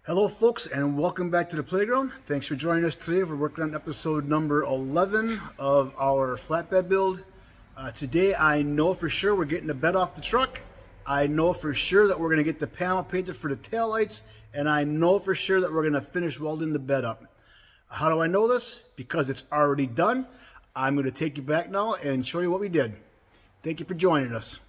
Hello folks, and welcome back to the playground. Thanks for joining us today. We're working on episode number 11 of our flatbed build. Today I know for sure we're getting the bed off the truck. I know for sure that we're going to get the panel painted for the taillights, and I know for sure that we're going to finish welding the bed up. How do I know this? Because it's already done. I'm going to take you back now and show you what we did. Thank you for joining us.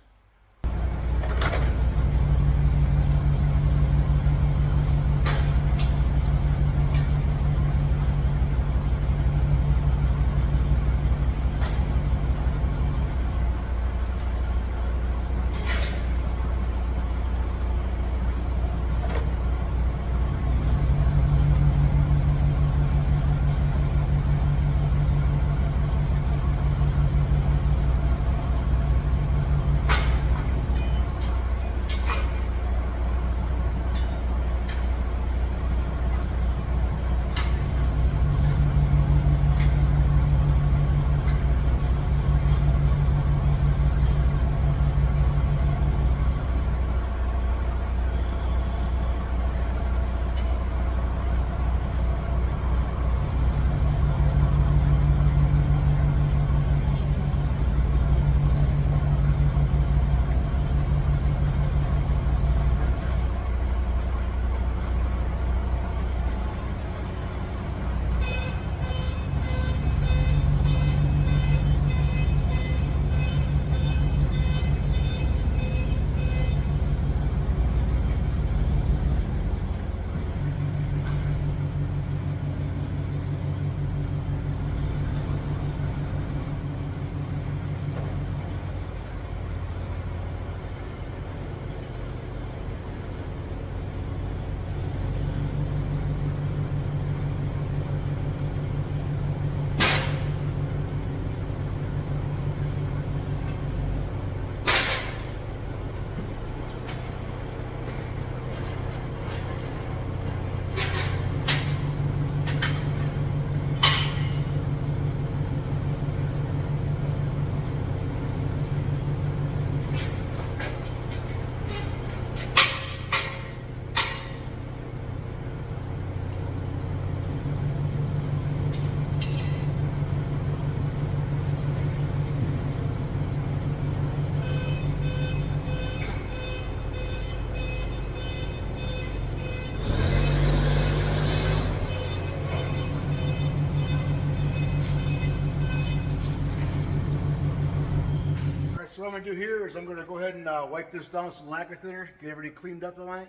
So what I'm going to do here is I'm going to go ahead and wipe this down with some lacquer thinner, get everything cleaned up on it,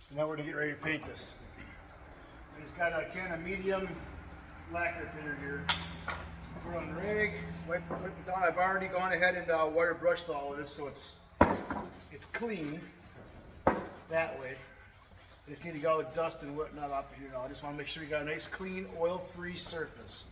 and now we're going to get ready to paint this. I just got a can of medium lacquer thinner here. So put it on the rag, wipe it down. I've already gone ahead and wire brushed all of this so it's clean that way. I just need to get all the dust and whatnot up here now. I just want to make sure you got a nice clean oil-free surface.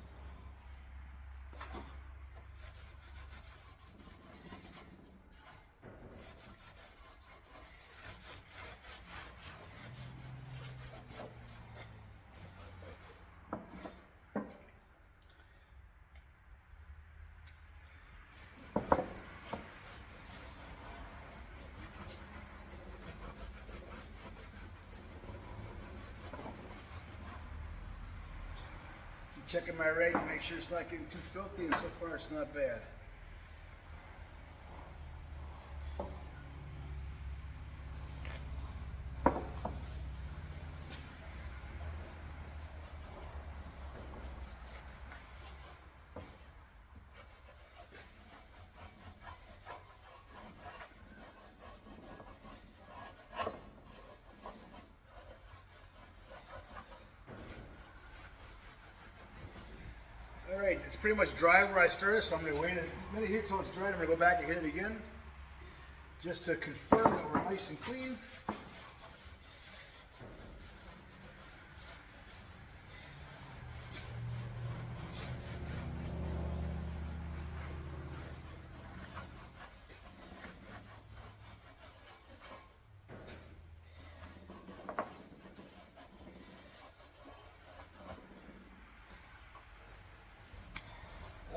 Checking my rag to make sure it's not getting too filthy, and so far it's not bad. Alright, it's pretty much dry where I started, so I'm going to wait a minute here until it's dry. I'm going to go back and hit it again, just to confirm that we're nice and clean.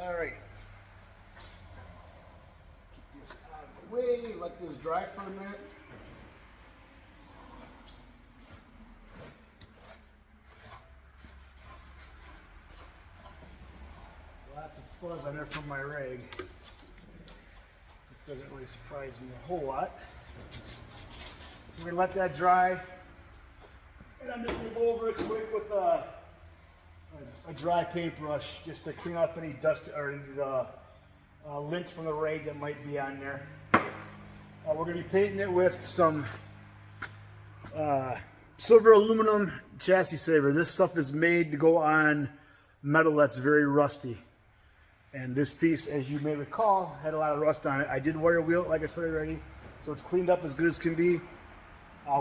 Alright, get this out of the way, let this dry for a minute. fuzz on there from my rag. It doesn't really surprise me a whole lot. So we're gonna let that dry. And I'm just gonna go over it quick with a dry paintbrush just to clean off any dust or any of the lint from the rag that might be on there. We're gonna be painting it with some silver aluminum chassis saver. This stuff is made to go on metal that's very rusty. And this piece, as you may recall, had a lot of rust on it. I did wire wheel it, like I said already, so it's cleaned up as good as can be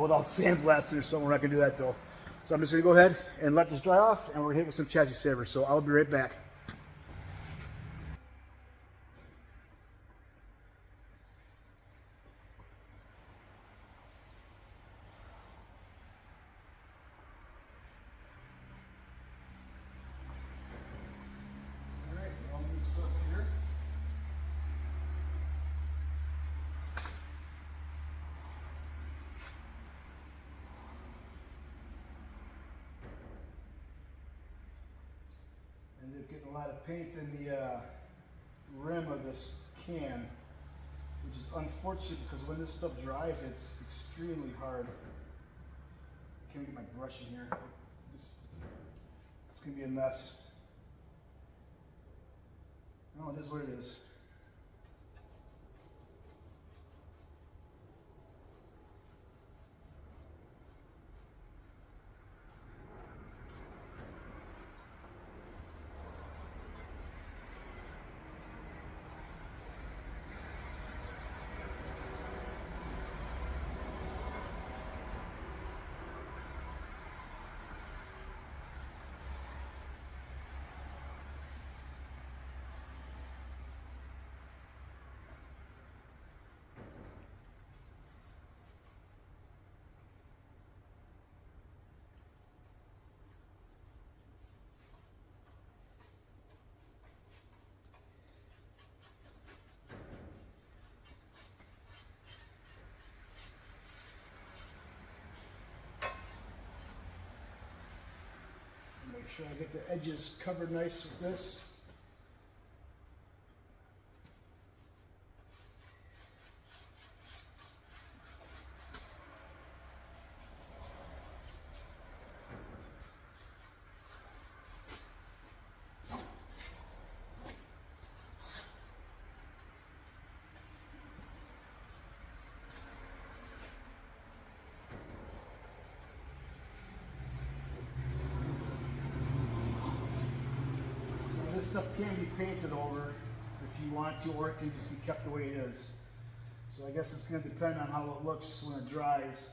without sandblasting or something. We're not gonna do that though. So I'm just gonna go ahead and let this dry off, and we're gonna hit it with some chassis saver. So I'll be right back. And they're getting a lot of paint in the rim of this can, which is unfortunate because when this stuff dries, it's extremely hard. Can't get my brush in here. It's gonna be a mess. No, it is what it is. Make sure I get the edges covered nice with this. This stuff can be painted over if you want to, or it can just be kept the way it is. So I guess it's going to depend on how it looks when it dries.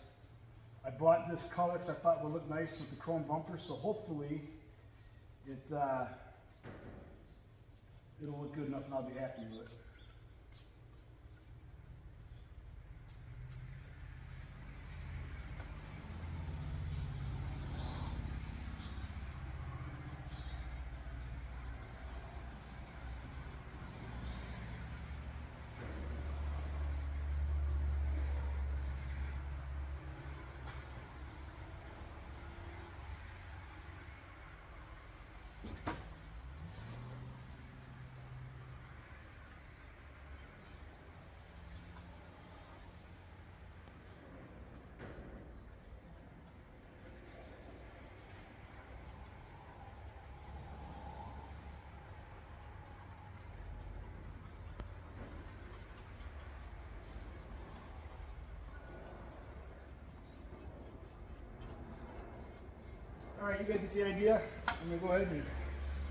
I bought this color because I thought it would look nice with the chrome bumper, so hopefully it'll look good enough and I'll be happy with it. All right, you guys get the idea. I'm gonna go ahead and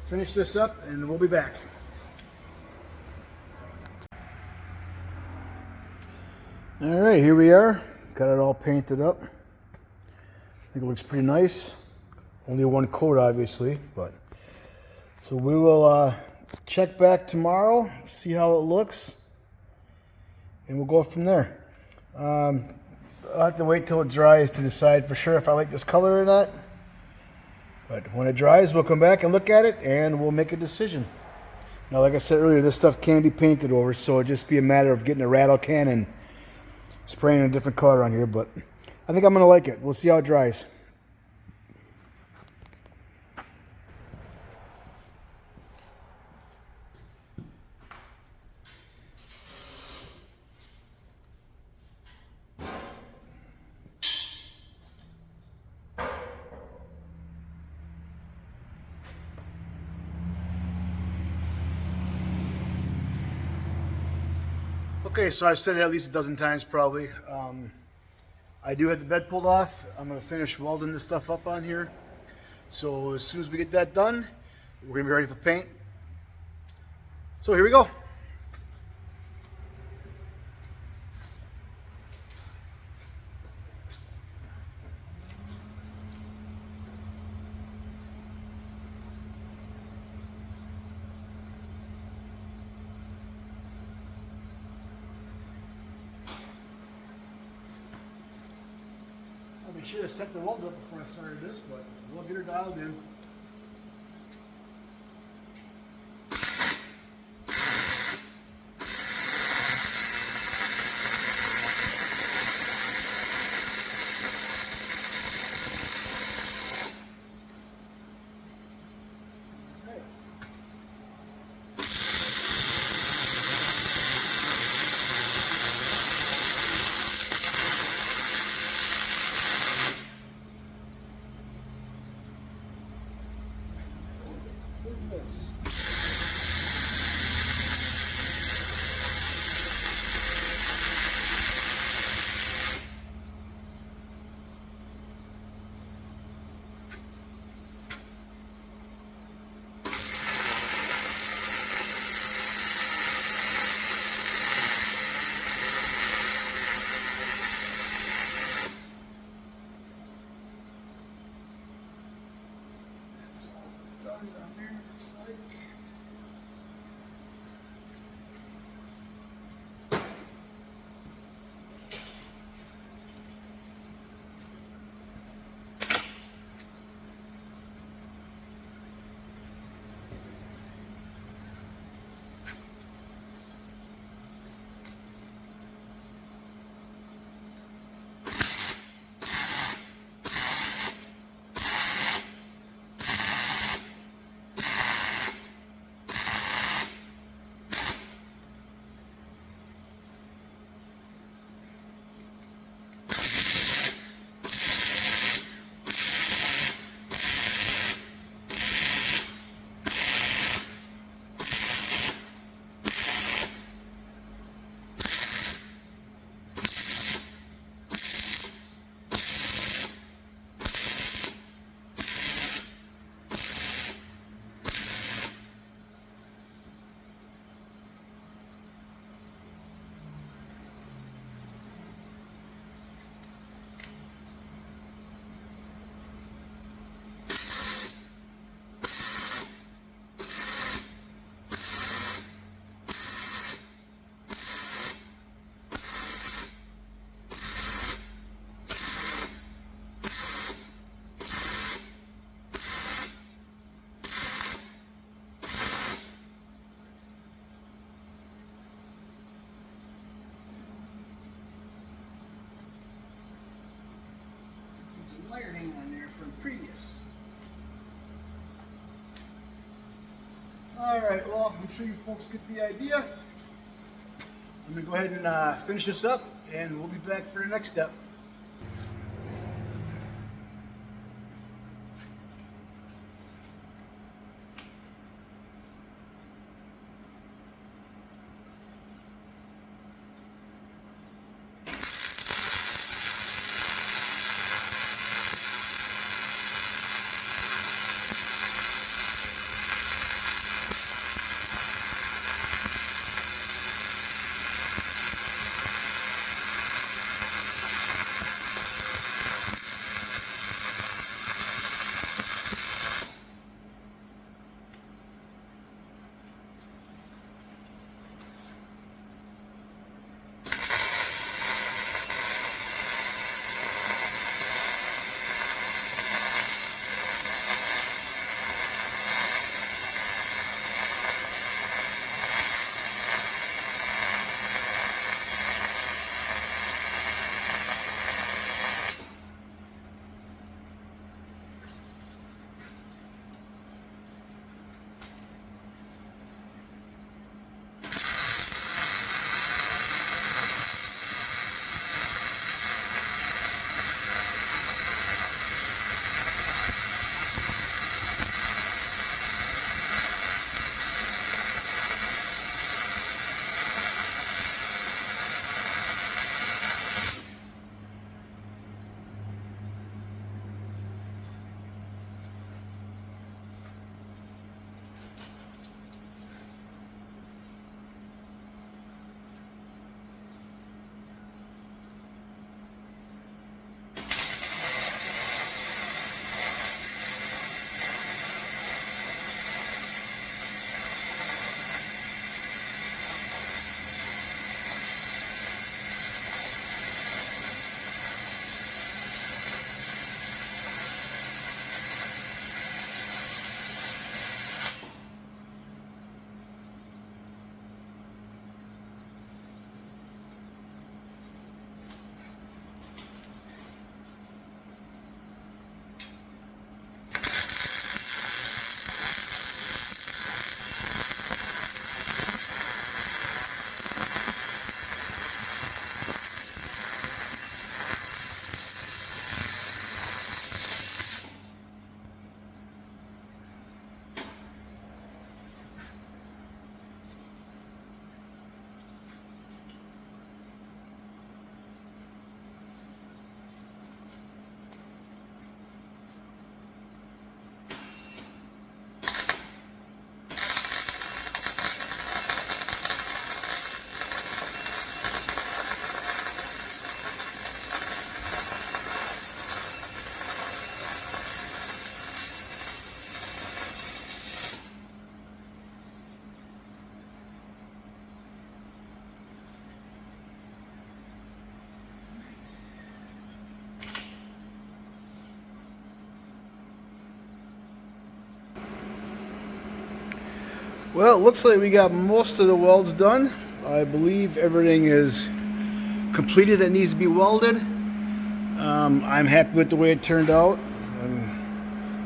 finish this up and we'll be back. All right, here we are. Got it all painted up. I think it looks pretty nice. Only one coat, obviously, but so we will check back tomorrow, see how it looks, and we'll go from there. I'll have to wait till it dries to decide for sure if I like this color or not. But when it dries, we'll come back and look at it, and we'll make a decision. Now, like I said earlier, this stuff can be painted over, so it'll just be a matter of getting a rattle can and spraying a different color on here. But I think I'm going to like it. We'll see how it dries. Okay, so I've said it at least a dozen times probably. I do have the bed pulled off. I'm going to finish welding this stuff up on here. So as soon as we get that done, we're going to be ready for paint. So here we go. I should have set the weld up before I started this, but we'll get her dialed in. Down there, looks like. Wiring on there from previous. Alright, well, I'm sure you folks get the idea. I'm going to go ahead and finish this up, and we'll be back for the next step. Well, it looks like we got most of the welds done. I believe everything is completed that needs to be welded. I'm happy with the way it turned out.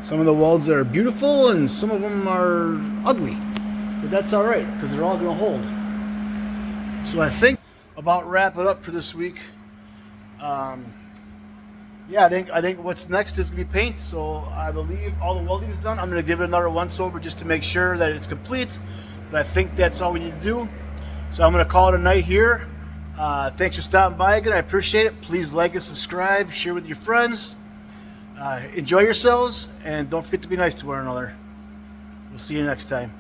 Some of the welds are beautiful and some of them are ugly, but that's all right because they're all going to hold. So I think about wrap it up for this week. Yeah, I think what's next is gonna be paint. So I believe all the welding is done. I'm gonna give it another once over just to make sure that it's complete. But I think that's all we need to do. So I'm gonna call it a night here. Thanks for stopping by again. I appreciate it. Please like and subscribe, share with your friends. Enjoy yourselves, and don't forget to be nice to one another. We'll see you next time.